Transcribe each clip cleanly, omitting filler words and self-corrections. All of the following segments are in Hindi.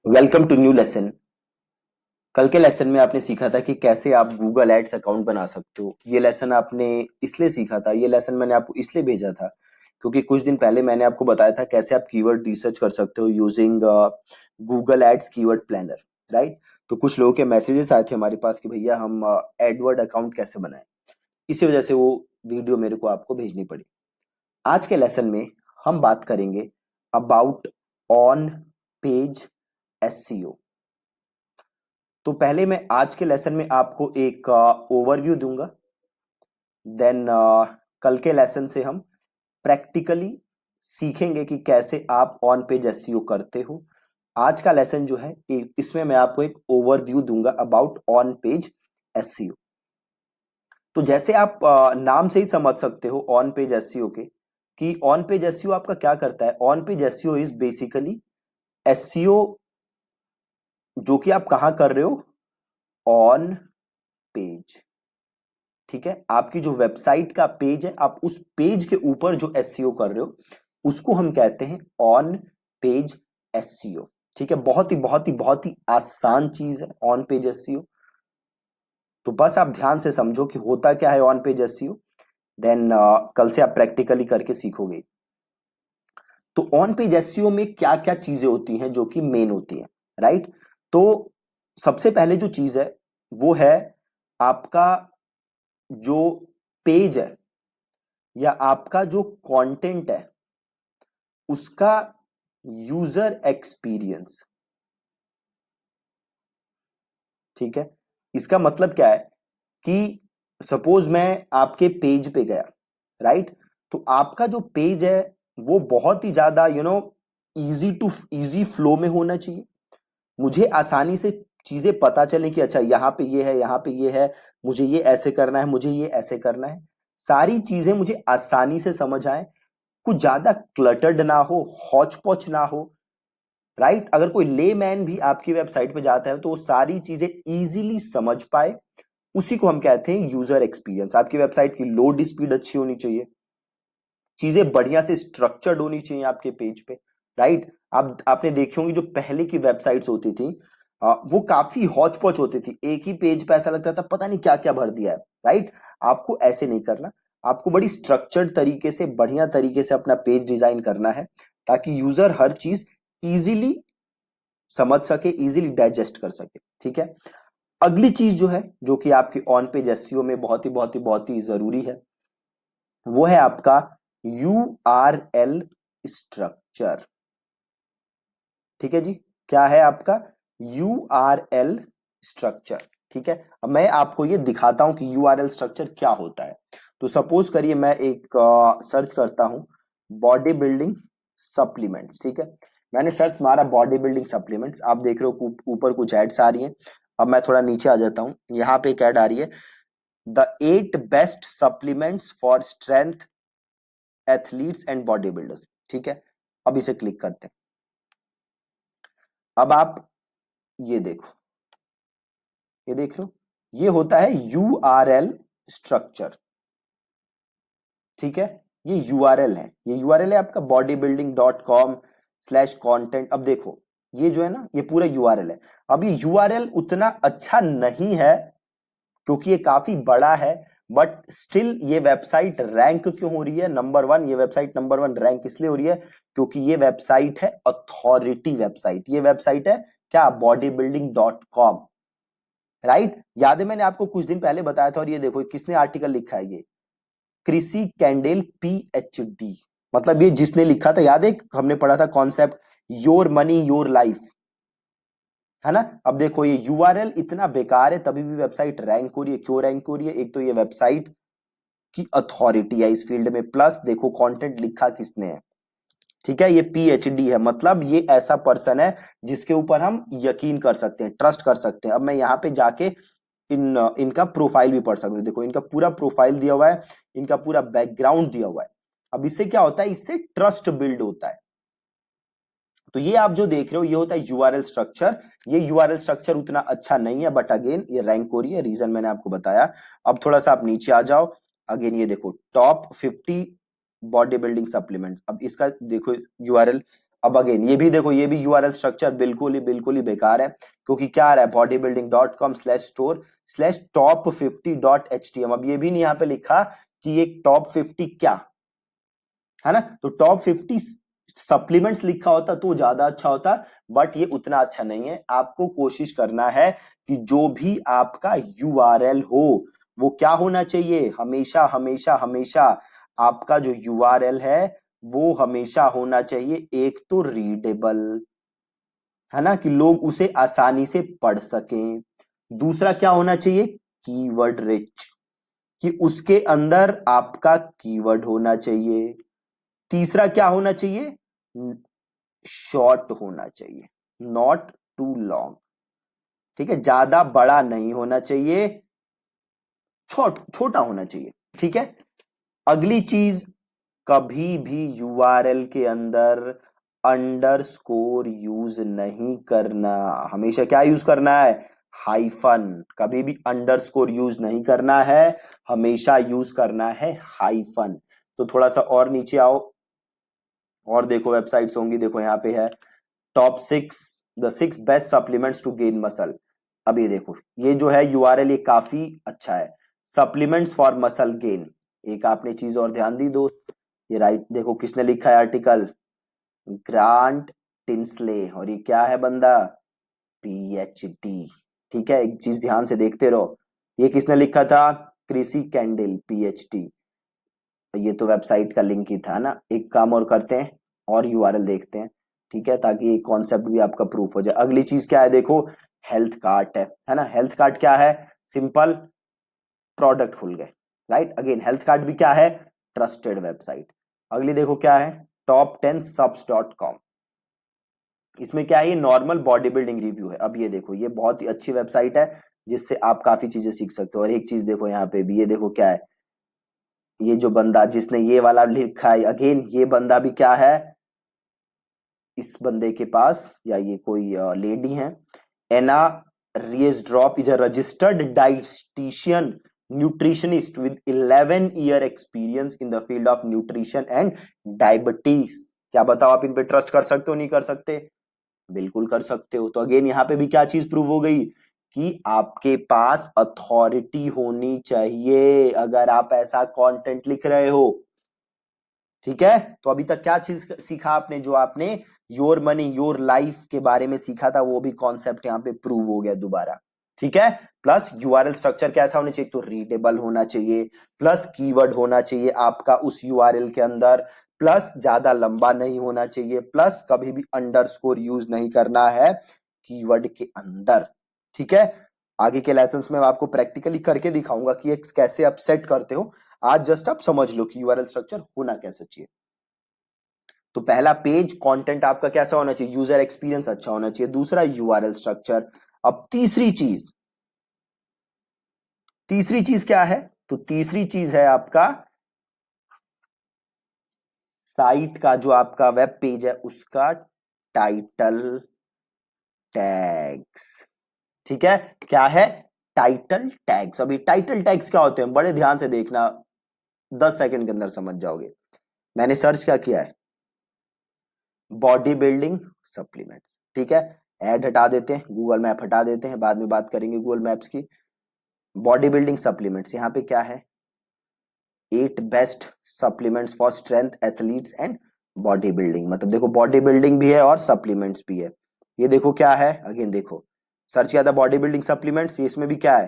Welcome to new lesson. कल के लेसन में आपने सीखा था कि कैसे आप गूगल एड्स अकाउंट बना सकते हो। ये लेसन आपने इसलिए सीखा था, ये लेसन मैंने आपको इसलिए भेजा था क्योंकि कुछ दिन पहले मैंने आपको बताया था कैसे आप कीवर्ड रिसर्च कर सकते हो using Google ads keyword planner, right. तो कुछ लोगों के मैसेजेस आए थे हमारे पास कि भैया हम एडवर्ड अकाउंट कैसे बनाएं। इसी वजह से वो वीडियो मेरे को आपको भेजनी पड़ी। आज के लेसन में हम बात करेंगे अबाउट ऑन पेज एसईओ। तो पहले मैं आज के लेसन में आपको एक ओवरव्यू दूंगा। देन कल के लेसन से हम प्रैक्टिकली सीखेंगे कि कैसे आप ऑन पेज एसईओ करते हो। आज का लेसन जो है इसमें मैं आपको एक ओवरव्यू दूंगा अबाउट ऑन पेज एसईओ। तो जैसे आप नाम से ही समझ सकते हो ऑन पेज एसईओ के कि ऑन पेज एसईओ आपका क्या करता है। On page SEO is basically SEO जो कि आप कहां कर रहे हो, ऑन पेज। ठीक है, आपकी जो वेबसाइट का पेज है आप उस पेज के ऊपर जो एसईओ कर रहे हो उसको हम कहते हैं ऑन पेज एसईओ। ठीक है, बहुत ही आसान चीज है ऑन पेज एसईओ। तो बस आप ध्यान से समझो कि होता क्या है ऑन पेज एसईओ। देन कल से आप प्रैक्टिकली करके सीखोगे। तो ऑन पेज एसईओ में क्या क्या चीजें होती हैं जो कि मेन होती हैं, राइट। तो सबसे पहले जो चीज है वो है आपका जो पेज है या आपका जो कंटेंट है उसका यूजर एक्सपीरियंस। ठीक है, इसका मतलब क्या है कि सपोज मैं आपके पेज पे गया, राइट। तो आपका जो पेज है वो बहुत ही ज्यादा इजी फ्लो में होना चाहिए। मुझे आसानी से चीजें पता चले कि अच्छा यहाँ पे ये है, यहाँ पे ये है, मुझे ये ऐसे करना है, मुझे ये ऐसे करना है। सारी चीजें मुझे आसानी से समझ आए, कुछ ज्यादा क्लटर्ड ना हो, हौच पौच ना हो, राइट। अगर कोई लेमैन भी आपकी वेबसाइट पे जाता है तो वो सारी चीजें इजीली समझ पाए, उसी को हम कहते हैं यूजर एक्सपीरियंस। आपकी वेबसाइट की लोड स्पीड अच्छी होनी चाहिए, चीजें बढ़िया से स्ट्रक्चर्ड होनी चाहिए आपके पेज पे, राइट। आपने देखी होंगी जो पहले की वेबसाइट्स होती थी वो काफी हौच पौच होती थी, एक ही पेज पे ऐसा लगता था पता नहीं क्या क्या भर दिया है, राइट। आपको ऐसे नहीं करना, आपको बड़ी स्ट्रक्चर्ड तरीके से बढ़िया तरीके से अपना पेज डिजाइन करना है ताकि यूजर हर चीज इजीली समझ सके, इजीली डाइजेस्ट कर सके। ठीक है, अगली चीज जो है जो कि आपकी ऑन पेज एसईओ में बहुत ही जरूरी है वो है आपका यूआरएल स्ट्रक्चर। ठीक है जी, क्या है आपका यूआरएल स्ट्रक्चर। ठीक है, अब मैं आपको ये दिखाता हूं कि यूआरएल स्ट्रक्चर क्या होता है। तो सपोज करिए मैं एक सर्च करता हूं बॉडी बिल्डिंग सप्लीमेंट्स। ठीक है, मैंने सर्च मारा बॉडी बिल्डिंग सप्लीमेंट्स, आप देख रहे हो ऊपर कुछ एड्स आ रही हैं। अब मैं थोड़ा नीचे आ जाता हूं, यहाँ पे एक एड आ रही है, the 8 best supplements for strength athletes and body builders. ठीक है, अब इसे क्लिक करते हैं। अब आप ये देखो, ये देख रहे हो, ये होता है यूआरएल स्ट्रक्चर। ठीक है, ये यूआरएल है, ये यूआरएल है आपका bodybuilding.com/content। अब देखो ये जो है ना ये पूरा यूआरएल है। अब ये यूआरएल उतना अच्छा नहीं है क्योंकि ये काफी बड़ा है, बट स्टिल ये वेबसाइट रैंक क्यों हो रही है नंबर वन। ये वेबसाइट नंबर वन रैंक इसलिए हो रही है क्योंकि ये वेबसाइट है अथॉरिटी वेबसाइट। ये वेबसाइट है क्या, bodybuilding.com, राइट। याद है मैंने आपको कुछ दिन पहले बताया था, और ये देखो किसने आर्टिकल लिखा है, ये क्रिसी कैंडेल पीएचडी। मतलब ये जिसने लिखा था, याद है हमने पढ़ा था concept your money your life, है ना। अब देखो ये यूआरएल इतना बेकार है तभी भी वेबसाइट रैंक हो रही है। क्यों रैंक हो रही है, एक तो ये वेबसाइट की अथॉरिटी है इस फील्ड में, प्लस देखो कंटेंट लिखा किसने है। ठीक है, ये पीएचडी है, मतलब ये ऐसा पर्सन है जिसके ऊपर हम यकीन कर सकते हैं, ट्रस्ट कर सकते हैं। अब मैं यहाँ पे जाके इनका प्रोफाइल भी पढ़ सकते हो, देखो इनका पूरा प्रोफाइल दिया हुआ है, इनका पूरा बैकग्राउंड दिया हुआ है। अब इससे क्या होता है, इससे ट्रस्ट बिल्ड होता है। तो ये आप जो देख रहे हो ये होता है यूआरएल स्ट्रक्चर। ये यूआरएल स्ट्रक्चर उतना अच्छा नहीं है, बट अगेन ये रैंक हो रही है, रीजन मैंने आपको बताया। अब थोड़ा सा आप नीचे आ जाओ, अगेन ये देखो टॉप 50 बॉडी बिल्डिंग सप्लीमेंट। अब इसका देखो यूआरएल, अब अगेन ये भी देखो, ये भी यूआरएल स्ट्रक्चर बिल्कुल ही बेकार है, क्योंकि क्या आ रहा है bodybuilding.com/store/top50.htm। अब ये भी नहीं यहाँ पे लिखा कि ये टॉप 50 क्या है ना, तो टॉप 50 सप्लीमेंट्स लिखा होता तो ज्यादा अच्छा होता, बट ये उतना अच्छा नहीं है। आपको कोशिश करना है कि जो भी आपका यूआरएल हो वो क्या होना चाहिए, हमेशा हमेशा हमेशा आपका जो यूआरएल है वो हमेशा होना चाहिए एक तो रीडेबल, है ना, कि लोग उसे आसानी से पढ़ सकें। दूसरा क्या होना चाहिए, कीवर्ड रिच, कि उसके अंदर आपका कीवर्ड होना चाहिए। तीसरा क्या होना चाहिए, शॉर्ट होना चाहिए, नॉट टू लॉन्ग, ठीक है, ज्यादा बड़ा नहीं होना चाहिए, छोटा होना चाहिए, ठीक है। अगली चीज, कभी भी यूआरएल के अंदर अंडरस्कोर यूज नहीं करना, हमेशा क्या यूज करना है, हाइफन, कभी भी अंडरस्कोर यूज नहीं करना है, हमेशा यूज करना है हाइफन। तो थोड़ा सा और नीचे आओ और देखो वेबसाइट्स होंगी, देखो यहाँ पे है the 6 best supplements to gain muscle. अब ये देखो, ये जो है यूआरएल ये काफी अच्छा है, सप्लीमेंट्स फॉर मसल गेन। एक आपने चीज और ध्यान दी दोस्त, ये राइट देखो किसने लिखा है आर्टिकल, ग्रांट टिंसले, और ये क्या है बंदा, पीएचडी, ठीक है। एक चीज ध्यान से देखते रहो, ये किसने लिखा था, क्रिसी कैंडिल पीएचडी। ये तो वेबसाइट का लिंक ही था ना। एक काम और करते हैं और यूआरएल देखते हैं, ठीक है, ताकि कॉन्सेप्ट भी आपका प्रूफ हो जाए। अगली चीज क्या है, देखो हेल्थ कार्ट है ना, हेल्थ कार्ट क्या है, सिंपल प्रोडक्ट खुल गए, राइट। अगेन हेल्थ कार्ट भी क्या है, ट्रस्टेड वेबसाइट। अगली देखो क्या है, top10subs.com, इसमें क्या है, ये नॉर्मल बॉडी बिल्डिंग रिव्यू है। अब ये देखो, ये बहुत ही अच्छी वेबसाइट है जिससे आप काफी चीजें सीख सकते हो। और एक चीज देखो यहाँ पे भी, ये देखो क्या है, ये जो बंदा जिसने ये वाला लिखा है, अगेन ये बंदा भी क्या है, इस बंदे के पास, या ये कोई लेडी है, Anna Riesdrop is a registered dietitian nutritionist with 11 year experience in the field of nutrition and diabetes. क्या बताओ, आप इन पे ट्रस्ट कर सकते हो, नहीं कर सकते, बिल्कुल कर सकते हो। तो अगेन यहाँ पे भी क्या चीज प्रूव हो गई, कि आपके पास अथॉरिटी होनी चाहिए अगर आप ऐसा कंटेंट लिख रहे हो, ठीक है। तो अभी तक क्या चीज सीखा आपने, जो आपने योर मनी योर लाइफ के बारे में सीखा था, वो भी कॉन्सेप्ट यहाँ पे प्रूव हो गया दोबारा, ठीक है। प्लस यूआरएल स्ट्रक्चर कैसा होना चाहिए, तो रीडेबल होना चाहिए, प्लस कीवर्ड होना चाहिए आपका उस यूआरएल के अंदर, प्लस ज्यादा लंबा नहीं होना चाहिए, प्लस कभी भी अंडरस्कोर यूज नहीं करना है कीवर्ड के अंदर, ठीक है। आगे के लेसन में मैं आपको प्रैक्टिकली करके दिखाऊंगा कि एक कैसे आप सेट करते हो। आज जस्ट आप समझ लो कि यूआरएल स्ट्रक्चर होना कैसे चाहिए। तो पहला पेज कंटेंट आपका कैसा होना चाहिए, यूजर एक्सपीरियंस अच्छा होना चाहिए। दूसरा यूआरएल स्ट्रक्चर। अब तीसरी चीज क्या है, तो तीसरी चीज है आपका साइट का, जो आपका वेब पेज है उसका टाइटल टैग्स, ठीक है। क्या है, टाइटल टैग्स। अभी टाइटल टैग्स क्या होते हैं, बड़े ध्यान से देखना, 10 सेकंड के अंदर समझ जाओगे। मैंने सर्च क्या किया है, बॉडी बिल्डिंग सप्लीमेंट, ठीक है। ऐड हटा देते हैं, गूगल मैप हटा देते हैं, बाद में बात करेंगे गूगल मैप्स की। बॉडी बिल्डिंग सप्लीमेंट्स, यहाँ पे क्या है, 8 best supplements for strength athletes and body building. मतलब देखो बॉडी बिल्डिंग भी है और सप्लीमेंट्स भी है। ये देखो क्या है, अगेन देखो सर्च किया था बॉडी बिल्डिंग सप्लीमेंट्स, इसमें भी क्या है,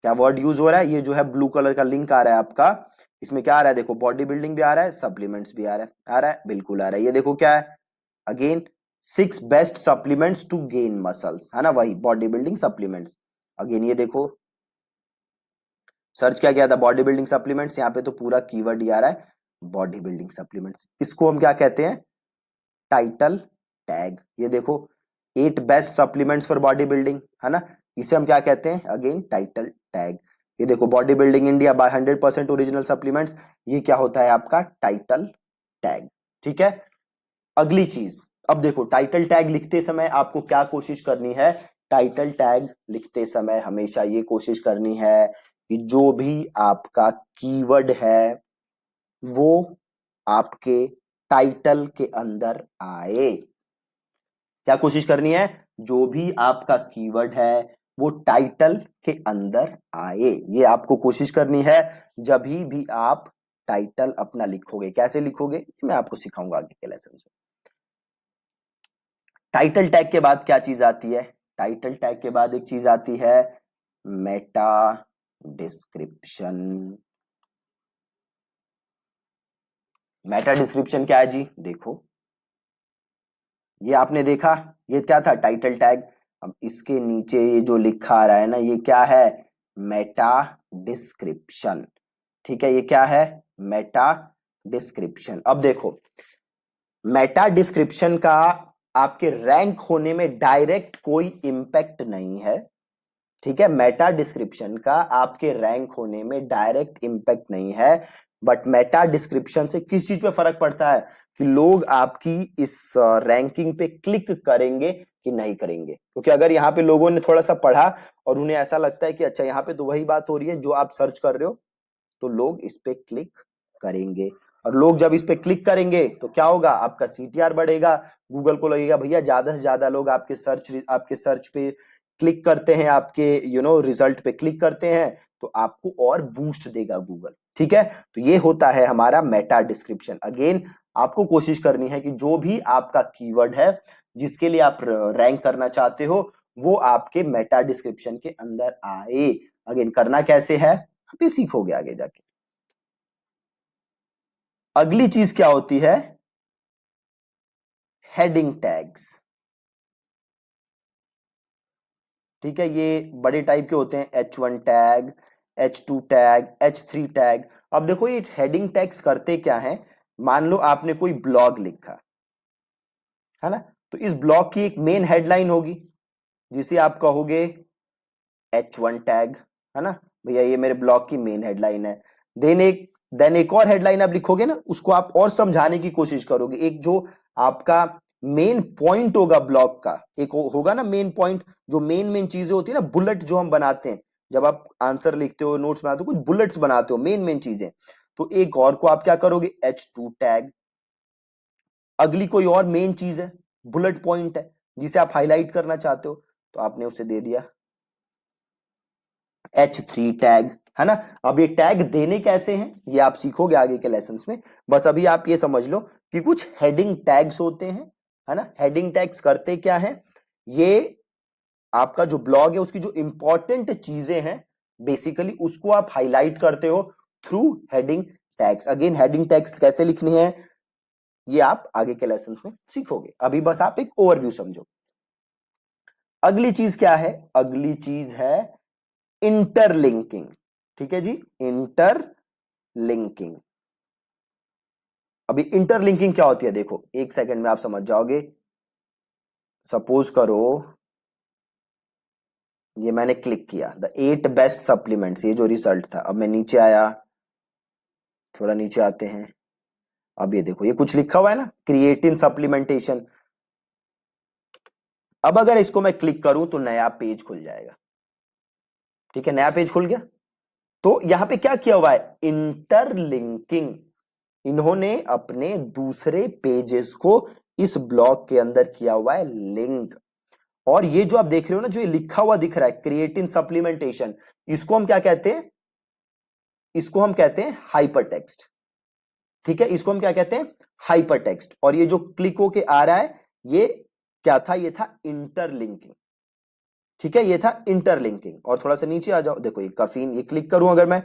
क्या वर्ड यूज हो रहा है, ये जो है ब्लू कलर का लिंक आ रहा है आपका, इसमें क्या आ रहा है, देखो बॉडी बिल्डिंग भी आ रहा है, सप्लीमेंट्स भी आ रहा है, बिल्कुल आ रहा है। ये देखो क्या है, again 6 best supplements to gain muscles, है ना, वही बॉडी बिल्डिंग सप्लीमेंट्स। अगेन ये देखो सर्च क्या किया था, बॉडी बिल्डिंग सप्लीमेंट्स, यहाँ पे तो पूरा कीवर्ड ही आ रहा है बॉडी बिल्डिंग सप्लीमेंट्स। इसको हम क्या कहते हैं, टाइटल टैग। ये देखो 8 best supplements for body building, है ना, इसे हम क्या कहते हैं, अगेन टाइटल टैग। ये देखो body building India by 100% original supplements, ये क्या होता है आपका टाइटल टैग, ठीक है। अगली चीज, अब देखो टाइटल टैग लिखते समय आपको क्या कोशिश करनी है, टाइटल टैग लिखते समय हमेशा ये कोशिश करनी है कि जो भी आपका कीवर्ड है वो आपके टाइटल के अंदर आए। क्या कोशिश करनी है? जो भी आपका कीवर्ड है वो टाइटल के अंदर आए, ये आपको कोशिश करनी है जब भी आप टाइटल अपना लिखोगे। कैसे लिखोगे ये मैं आपको सिखाऊंगा आगे के लेसन में। टाइटल टैग के बाद क्या चीज आती है? टाइटल टैग के बाद एक चीज आती है मेटा डिस्क्रिप्शन। मेटा डिस्क्रिप्शन क्या है जी? देखो, ये आपने देखा, ये क्या था? Title tag. अब इसके नीचे ये जो लिखा आ रहा है ना, ये क्या है? Meta description. ठीक है, ये क्या है? Meta description. अब देखो, मेटा डिस्क्रिप्शन का आपके रैंक होने में डायरेक्ट कोई इंपैक्ट नहीं है। ठीक है, मेटा डिस्क्रिप्शन का आपके रैंक होने में डायरेक्ट इंपैक्ट नहीं है। बट मेटा डिस्क्रिप्शन से किस चीज पे फर्क पड़ता है कि लोग आपकी इस रैंकिंग पे क्लिक करेंगे कि नहीं करेंगे। क्योंकि अगर यहाँ पे लोगों ने थोड़ा सा पढ़ा और उन्हें ऐसा लगता है कि अच्छा यहाँ पे तो वही बात हो रही है जो आप सर्च कर रहे हो, तो लोग इस पे क्लिक करेंगे। और लोग जब इस पे क्लिक करेंगे तो क्या होगा? आपका सीटीआर बढ़ेगा। गूगल को लगेगा भैया ज्यादा से ज्यादा लोग आपके सर्च पे क्लिक करते हैं, आपके रिजल्ट पे क्लिक करते हैं, तो आपको और बूस्ट देगा गूगल। ठीक है, तो ये होता है हमारा मेटा डिस्क्रिप्शन। अगेन आपको कोशिश करनी है कि जो भी आपका कीवर्ड है जिसके लिए आप रैंक करना चाहते हो वो आपके मेटा डिस्क्रिप्शन के अंदर आए। अगेन करना कैसे है आप ये सीखोगे आगे जाके। अगली चीज क्या होती है? Heading tags. ठीक है, ये बड़े टाइप के होते हैं, H1 tag, H2 tag, H3 tag. अब देखो ये हेडिंग टैग्स करते क्या है? मान लो आपने कोई ब्लॉग लिखा है ना, तो इस ब्लॉग की एक मेन हेडलाइन होगी जिसे आप कहोगे H1 टैग, है ना भैया, ये मेरे ब्लॉग की मेन हेडलाइन है। देन एक और हेडलाइन आप लिखोगे ना, उसको आप और समझाने की कोशिश करोगे। एक जो आपका मेन पॉइंट होगा ब्लॉग का, एक होगा ना मेन पॉइंट, जो मेन मेन चीजें होती है ना, बुलेट जो हम बनाते हैं जब आप आंसर लिखते हो, नोट्स बनाते हो, कुछ बुलेट्स बनाते हो, मेन मेन चीजें। तो एक और को आप क्या करोगे? H2 tag. अगली कोई और मेन चीज है, बुलेट पॉइंट है जिसे आप हाईलाइट करना चाहते हो, तो आपने उसे दे दिया H3 टैग, है ना। अब ये टैग देने कैसे हैं ये आप सीखोगे आगे के लेसन्स में। बस अभी आप ये समझ लो कि कुछ हेडिंग टैग्स होते हैं, है ना। हेडिंग टैग्स करते क्या है? ये आपका जो ब्लॉग है उसकी जो इंपॉर्टेंट चीजें हैं बेसिकली उसको आप हाईलाइट करते हो through heading tags. Again heading tags कैसे लिखनी है ये आप आगे के लेसन्स में सीखोगे, अभी बस आप एक ओवरव्यू समझो। अगली चीज क्या है? अगली चीज है इंटरलिंकिंग। ठीक है जी, इंटरलिंकिंग। अभी इंटरलिंकिंग क्या होती है देखो, एक सेकंड में आप समझ जाओगे। सपोज करो ये मैंने क्लिक किया द 8 बेस्ट सप्लीमेंट्स, ये जो रिजल्ट था। अब मैं नीचे आया, थोड़ा नीचे आते हैं। अब ये देखो ये कुछ लिखा हुआ है ना, क्रिएटिन सप्लीमेंटेशन। अब अगर इसको मैं क्लिक करूं तो नया पेज खुल जाएगा। ठीक है, नया पेज खुल गया। तो यहां पे क्या किया हुआ है? इंटरलिंकिंग। इन्होंने अपने दूसरे पेजेस को इस ब्लॉक के अंदर किया हुआ है लिंक। और ये जो आप देख रहे हो ना, जो ये लिखा हुआ दिख रहा है क्रिएटिन सप्लीमेंटेशन, इसको हम क्या कहते हैं? इसको हम कहते हैं हाइपर टेक्स्ट। ठीक है, इसको हम क्या कहते हैं? Hyper text. और ये जो क्लिक होके आ रहा है ये क्या था? ये था इंटरलिंकिंग। ठीक है, ये था इंटरलिंकिंग। और थोड़ा सा नीचे आ जाओ, देखो ये कफीन, ये क्लिक करूं अगर मैं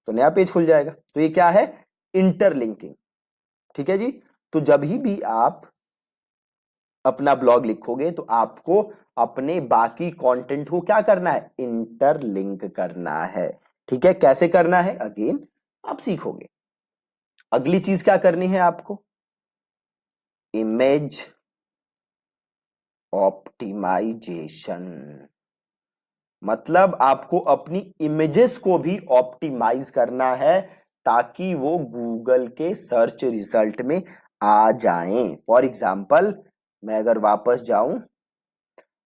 तो नया पेज खुल जाएगा। तो ये क्या है? इंटरलिंकिंग। ठीक है जी। तो जब भी आप अपना ब्लॉग लिखोगे तो आपको अपने बाकी कंटेंट को क्या करना है? इंटरलिंक करना है। ठीक है, कैसे करना है अगेन आप सीखोगे। अगली चीज क्या करनी है आपको? Image optimisation. मतलब आपको अपनी इमेजेस को भी ऑप्टिमाइज करना है ताकि वो गूगल के सर्च रिजल्ट में आ जाएं। फॉर एग्जाम्पल मैं अगर वापस जाऊं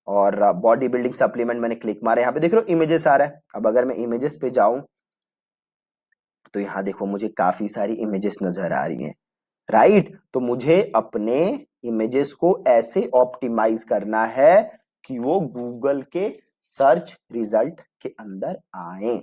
और बॉडी बिल्डिंग सप्लीमेंट मैंने क्लिक मारा, यहां पे देख रहे हो इमेजेस आ रहा है। अब अगर मैं इमेजेस पे जाऊं तो यहां देखो मुझे काफी सारी इमेजेस नजर आ रही हैं। राइट। तो मुझे अपने इमेजेस को ऐसे ऑप्टिमाइज करना है कि वो गूगल के सर्च रिजल्ट के अंदर आए।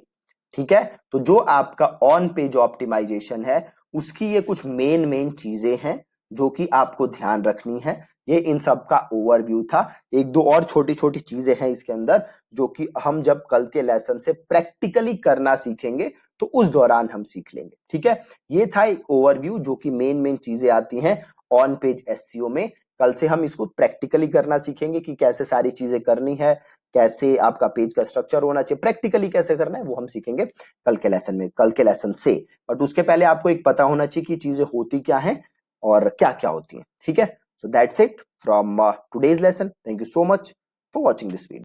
ठीक है, तो जो आपका ऑन पेज ऑप्टिमाइजेशन है उसकी ये कुछ मेन चीजें हैं जो कि आपको ध्यान रखनी है। ये इन सब का ओवरव्यू था। एक दो और छोटी छोटी चीजें हैं इसके अंदर जो कि हम जब कल के लेसन से प्रैक्टिकली करना सीखेंगे तो उस दौरान हम सीख लेंगे। ठीक है, ये था एक ओवरव्यू जो कि मेन चीजें आती हैं ऑन पेज एसईओ में। कल से हम इसको प्रैक्टिकली करना सीखेंगे कि कैसे सारी चीजें करनी है, कैसे आपका पेज का स्ट्रक्चर होना चाहिए, प्रैक्टिकली कैसे करना है वो हम सीखेंगे कल के लेसन में, कल के लेसन से। बट उसके पहले आपको एक पता होना चाहिए कि चीजें होती क्या हैं और क्या क्या होती हैं। ठीक है, so that's it from today's lesson. Thank you so much for watching this video.